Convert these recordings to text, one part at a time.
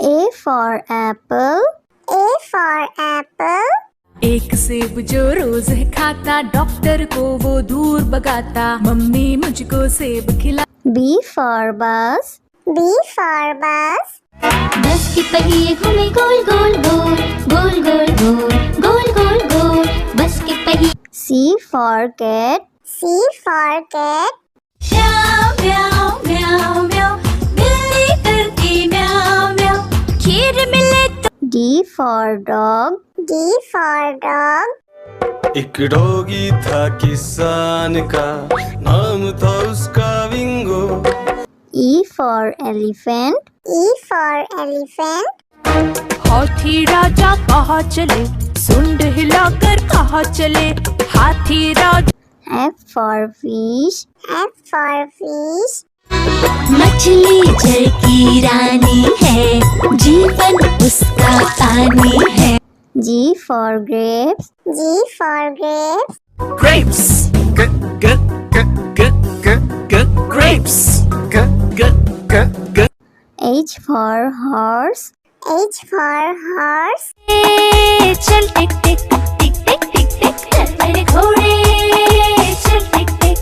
A for apple. A for apple. एक सेब जो रोज है खाता, डॉक्टर को वो दूर भगाता, मम्मी मुझको सेब खिला। B for bus. B for bus. बस के पहिए घूमे गोल गोल गोल, गोल गोल गोल, गोल गोल गोल, बस के पहिए। C for cat. C for cat. म्याऊ म्याऊ म्याऊ म्याऊ, बिल्ली करती म्याऊ म्याऊ, खीर मिले तो। D for dog. D for dog. एक डॉगी था किसान का, नाम था उसका विंगो। E for elephant. E for elephant. हाथी राजा कहाँ चले, सुंड हिलाकर कहाँ चले, हाथी राजा। F for fish. F for fish. मछली जल की रानी है, जीवन उसका पानी है। G for grapes. G for grapes. Grapes. Grapes. H for horse. H for horse. चल टिक टिक टिक टिक टिक टिक, चल मेरे घोड़े, चल टिक टिक।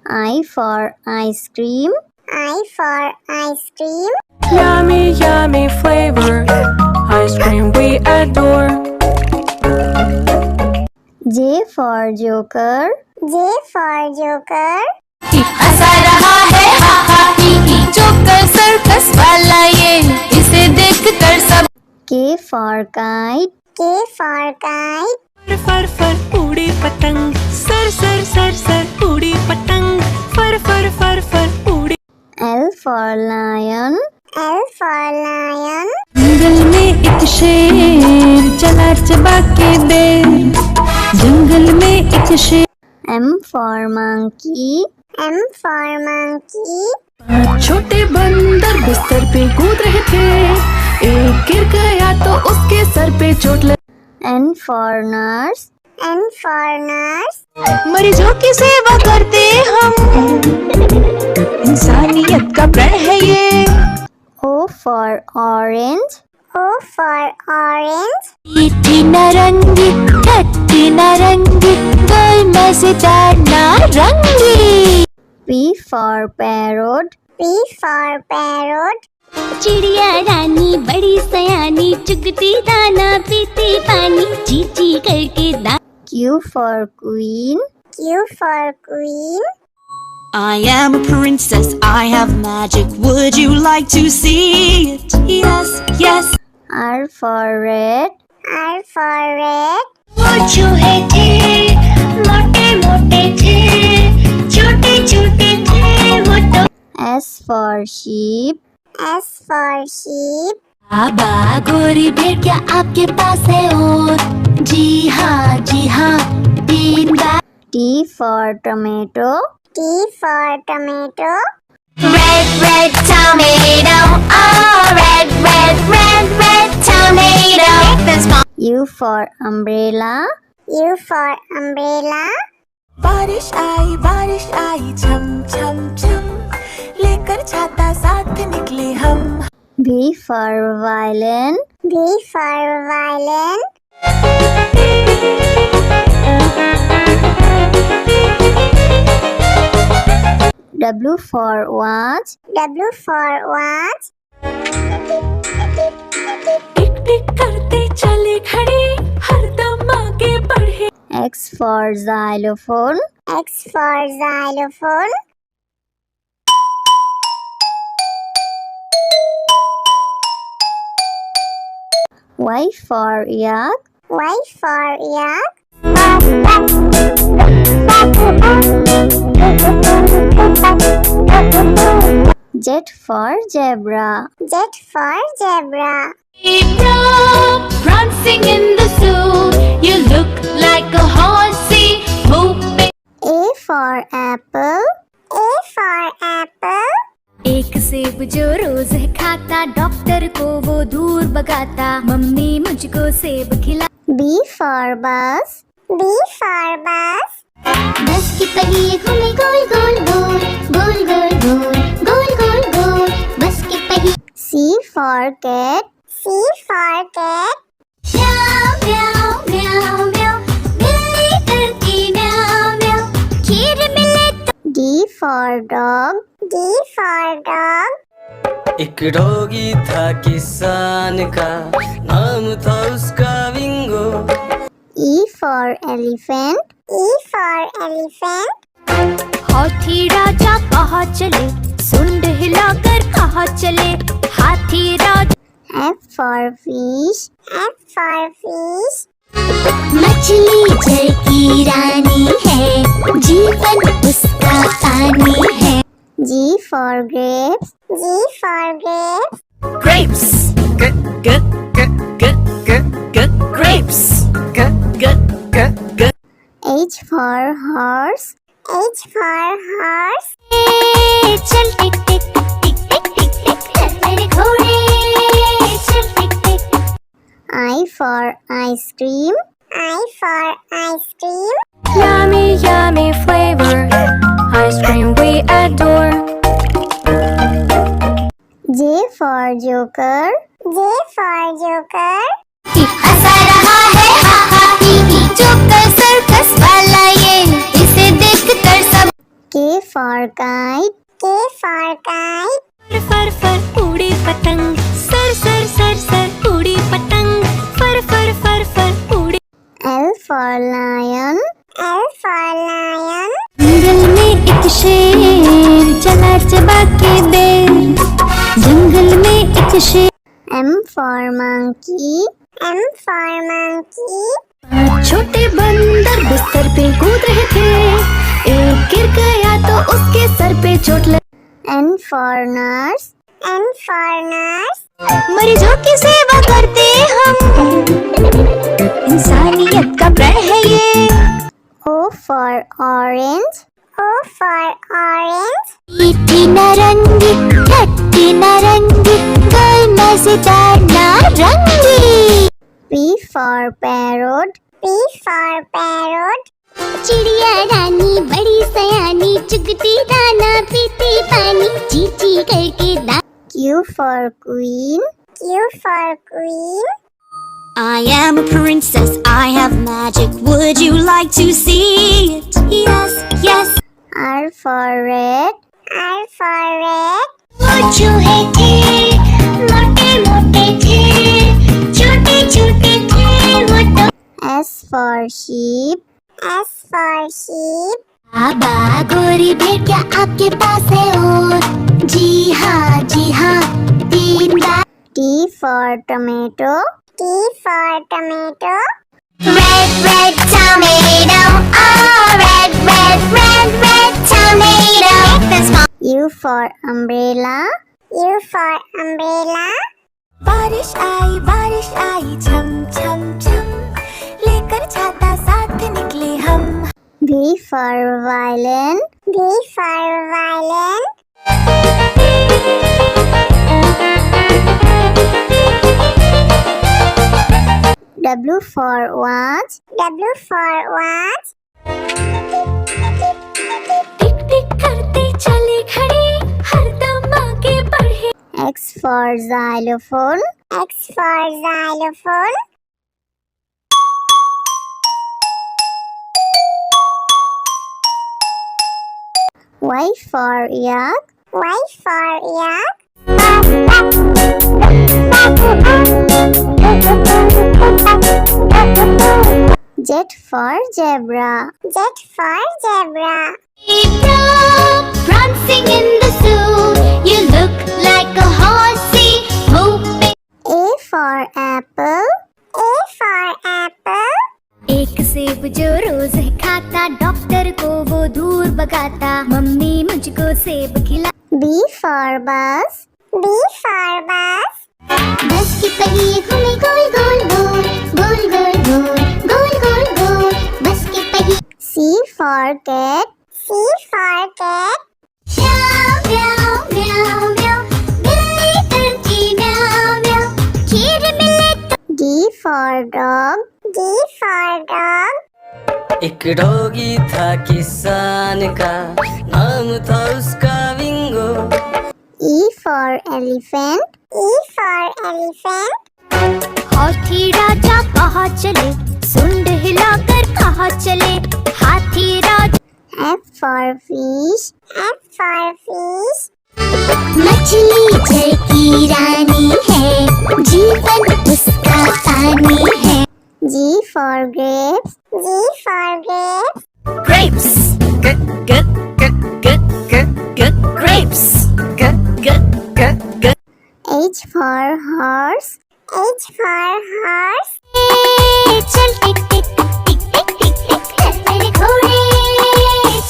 I for ice cream. I for ice cream. Yummy, yummy flavor, ice cream we adore. J for joker. J for joker. हंसा रहा है हा हा ही ही, joker circus वाला ये, इसे देखकर सब। K for kite. K for kite. फर फर उड़ी पतंग, सर सर सर सर उड़ी पतंग, फर फर फर फर उड़ी। L for lion. L for lion. जंगल में एक शेर चला चबा के बेर, जंगल में एक शेर। M for monkey. M for monkey. छोटे बंदर बिस्तर पे कूद रहे थे, एक गिर गया तो उसके सर पे चोट लगी। N for nurse. N for nurse. मरीजों की सेवा करते हम, इंसानियत का प्रण है ये। O for orange. O for orange. मीठी नारंगी, खट्टी नारंगी, गोल मजेदार नारंगी। P for parrot. P for parrot. चिड़िया रानी बड़ी सयानी, चुगती दाना पीती पानी, ची ची करके दा। Q for queen. Q for queen. I am a princess, I have magic, would you like to see it? Yes, yes. R for red. R for red. वो चूहे थे, मोटे मोटे थे, छोटे छोटे थे वो तो। S for sheep. S for sheep. बाबा गोरी भेड़ क्या आपके पास है और? जी हाँ 3 बार। T for tomato. T for tomato. Red red tomato, oh red red red red tomato. U for umbrella. U for umbrella. बारिश आई छम छम छम, लेकर छाता साथ निकले हम। V for violin. V for violin. W for watch. W for watch. टिक टिक करते चले खड़े, हरदम आगे बढ़े। X for xylophone. X for xylophone. Y for yak. Y for yak. Z for zebra. Z for zebra. Prancing in the zoo, you look like a horsey moving. A for apple. A for apple. एक सेब जो रोज है खाता, doctor को वो दूर भगाता, mummy मुझको सेब खिला। B for bus. B for bus. बस के पहिए घूमे गोल गोल गोल, गोल गोल गोल, गोल गोल गोल, बस के पहिए। C for cat. C for cat. म्याऊ म्याऊ म्याऊ म्याऊ बिल्ली करती म्याऊ म्याऊ खीर मिले तो D for dog. D for dog. एक डॉगी था किसान का, नाम था उसका विंगो। E for elephant. E for elephant. हाथी राजा कहाँ चले सुंड हिलाकर कहाँ चले हाथी राजा F for fish. F for fish. मछली जल की रानी है जीवन उसका पानी है G for grapes. G for grapes. Grapes. Grapes. H for horse. H for horse. चल टिक टिक टिक टिक टिक टिक चल मेरे घोड़े चल टिक टिक I for ice cream. I for ice cream. Yummy, yummy flavor. Ice cream we adore. J for joker. J for joker. हंसा रहा है हा हा ही ही joker circus वाला ये इसे देखकर सब K for kite. K for kite. फर फर उड़ी पतंग सर सर सर सर उड़ी पतंग फर फर फर फर उड़ी L for lion. L for lion. जंगल में एक शेर चला चबा के बेर जंगल में एक शेर M for monkey. M for monkey. छोटे बंदर बिस्तर पे कूद रहे थे, एक गिर गया तो उसके सर पे चोट लगी। N for nurse. N for nurse. मरीजों की सेवा करते हम इंसानियत का प्रण है ये O for orange. O for orange. मीठी नारंगी खट्टी नारंगी गोल मजेदार नारंगी P for parrot. P for parrot. चिड़िया रानी बड़ी सयानी चुगती दाना पीती पानी चीची करके दा Q for queen. Q for queen. I am a princess, I have magic. Would you like to see it? Yes, yes. R for red. R for red. वो चूहे थे मोटे मोटे थे छोटे छोटे थे वो तो S for sheep. S for sheep. बाबा गोरी भेड़ क्या आपके पास है और जी हाँ 3 बार T for tomato. T for tomato. Red, red tomato. Oh, red, red, red, red tomato. This one. U for umbrella. U for umbrella. बारिश आई छम छम छम लेकर छाता साथ निकले हम V for violin. V for violin. W for watch. W for watch. टिक टिक करते चले खड़े हरदम आगे बढ़े X for xylophone. X for xylophone. Y for yak. Y for yak. Z for zebra. Z for zebra. Prancing in the zoo you look like a horsey whooping A for apple. A for apple. एक सेब जो रोज खाता doctor को वो दूर भगाता mummy मुझको सेब खिला B for bus. B for bus. बस की पहिए घूमे गोल गोल गोल गोल गोल गोल गोल गोल गोल बस की पहिए C for cat. C for cat. म्याऊ म्याऊ म्याऊ म्याऊ बिल्ली करती म्याऊ म्याऊ खीर मिले तो D for dog. D for dog. एक डॉगी था किसान का, नाम था उसका विंगो। E for elephant. E for elephant. हाथी राजा कहाँ चले, सुंड हिलाकर कहाँ चले, हाथी राजा। F for fish. F for fish. मछली जल की रानी है, जीवन उसका पानी है। G for grapes. G for grapes. Grapes. Grapes. H for horse. H for horse. चल टिक टिक टिक टिक टिक टिक चल मेरे घोड़े,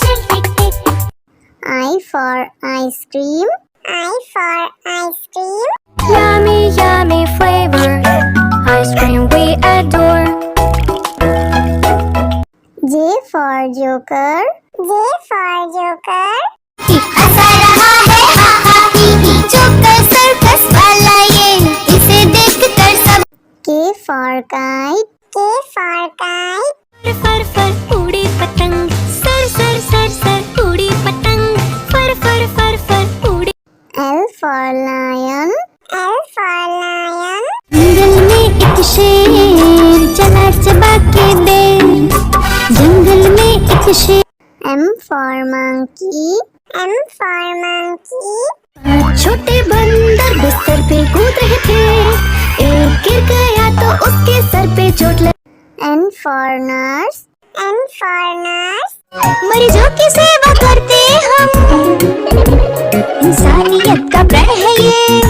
चल टिक टिक। I for ice cream. I for ice cream. Yummy yummy flavor, ice cream we adore। J for joker. J for joker. हंसा रहा है हा हा ही ही, joker circus वाला ये, इसे देख कर सब। K for kite. K for kite. फर फर उड़ी पतंग, सर सर सर सर उड़ी पतंग, फर फर फर फर उड़ी। L for lion. L for lion. जंगल में एक शेर चला चबा के बेर, जंगल में एक शेर। M for monkey. M for monkey. छोटे बंदर बिस्तर पे कूद रहे थे, एक गिर गया तो उसके सर पे चोट लगी। N for nurse. N for nurse. मरीजों की सेवा करते हम, इंसानियत का प्रण है ये।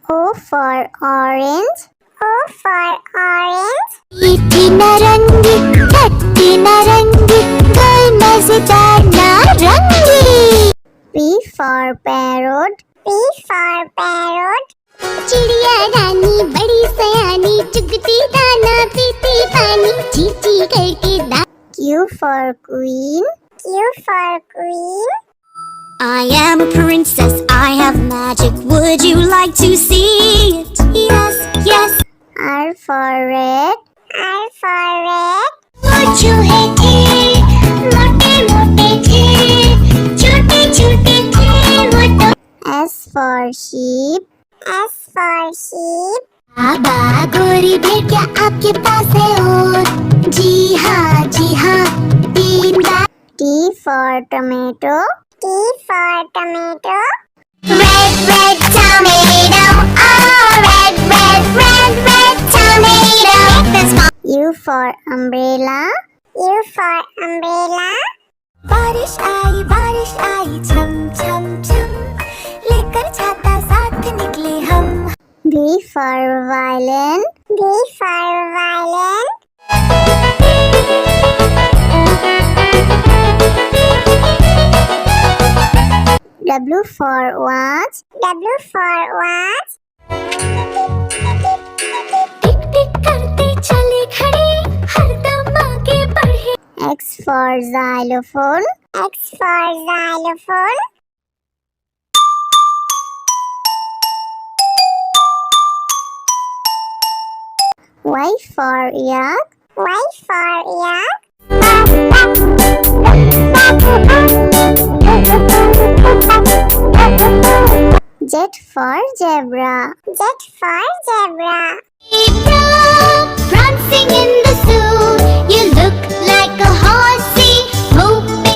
O for orange. O for orange. मीठी नारंगी, खट्टी नारंगी, कोई मजेदार नारंगी। P for parrot. P for parrot. चिड़िया रानी बड़ी सयानी, चुगती दाना पीती पानी, चींची करके दा। Q for queen. Q for queen. I am a princess, I have magic. Would you like to see it? Yes, yes. R for red. R for red. वो चूहे थे, मोटे मोटे थे, छोटे छोटे थे वो तो। S for sheep. S for sheep. बाबा गोरी भेड़िया आपके पास है और, जी हाँ 3 बार। T for tomato. T for tomato. Red, red tomato, oh red, red, red, red tomato. U for umbrella. U for umbrella. बारिश आई छम छम छम, लेकर छाता साथ निकले हम। V for violin. V for violin. W for watch. W for watch. टिक टिक करते चले खड़े, हरदम आगे बढ़े। X for xylophone. X for xylophone. Y for yak. Y for yak. Z for zebra. Z for zebra. Prancing in the zoo, you look like a horse